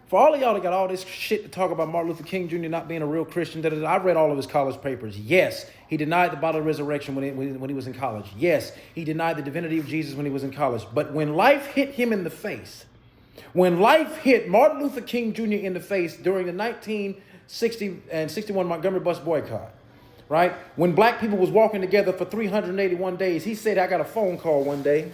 For all of y'all that got all this shit to talk about Martin Luther King Jr. not being a real Christian, I read all of his college papers. Yes, he denied the bodily resurrection when he was in college. Yes, he denied the divinity of Jesus when he was in college. But when life hit him in the face, when life hit Martin Luther King Jr. in the face during the 1960 and 61 Montgomery bus boycott, right? When black people was walking together for 381 days, he said, I got a phone call one day.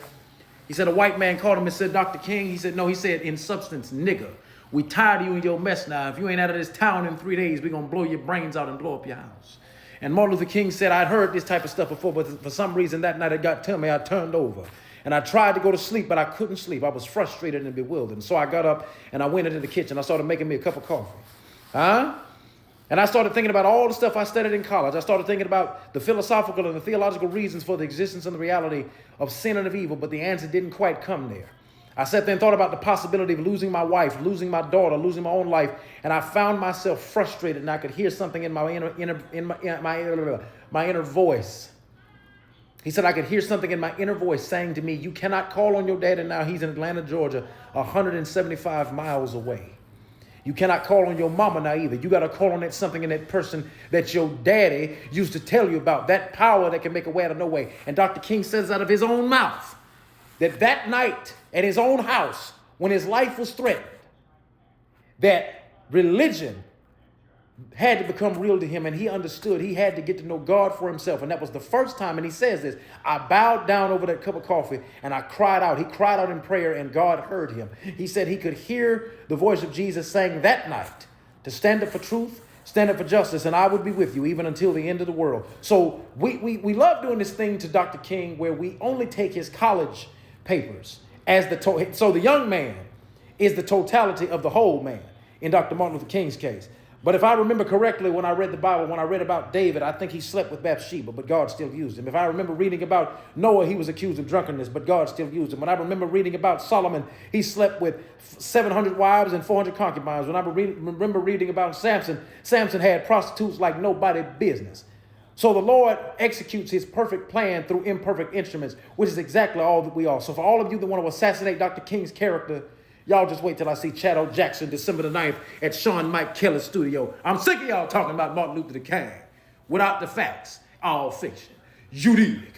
He said a white man called him and said, Dr. King, he said, no, he said, in substance, nigga. We tired of you and your mess now. If you ain't out of this town in 3 days, we're going to blow your brains out and blow up your house. And Martin Luther King said, I'd heard this type of stuff before, but for some reason that night it got to me, I turned over. And I tried to go to sleep, but I couldn't sleep. I was frustrated and bewildered. And so I got up and I went into the kitchen. I started making me a cup of coffee. And I started thinking about all the stuff I studied in college. I started thinking about the philosophical and the theological reasons for the existence and the reality of sin and of evil, but the answer didn't quite come there. I sat there and thought about the possibility of losing my wife, losing my daughter, losing my own life, and I found myself frustrated, and I could hear something in my inner voice. He said I could hear something in my inner voice saying to me, you cannot call on your daddy now. He's in Atlanta, Georgia, 175 miles away. You cannot call on your mama now either. You got to call on that something in that person that your daddy used to tell you about, that power that can make a way out of no way. And Dr. King says out of his own mouth that night at his own house, when his life was threatened, that religion had to become real to him, and he understood he had to get to know God for himself. And that was the first time, and he says this, I bowed down over that cup of coffee and I cried out. He cried out in prayer and God heard him. He said he could hear the voice of Jesus saying that night to stand up for truth, stand up for justice, and I would be with you even until the end of the world. So we love doing this thing to Dr. King where we only take his college papers as so the young man is the totality of the whole man in Dr. Martin Luther King's case. But if I remember correctly, when I read the Bible, when I read about David, I think he slept with Bathsheba, but God still used him. If I remember reading about Noah, he was accused of drunkenness, but God still used him. When I remember reading about Solomon, he slept with 700 wives and 400 concubines. When I remember reading about Samson, Samson had prostitutes like nobody business. So the Lord executes his perfect plan through imperfect instruments, which is exactly all that we are. So for all of you that want to assassinate Dr. King's character, y'all just wait till I see Chad O. Jackson December the 9th at Sean Mike Keller's studio. I'm sick of y'all talking about Martin Luther King without the facts. All fiction. You dig.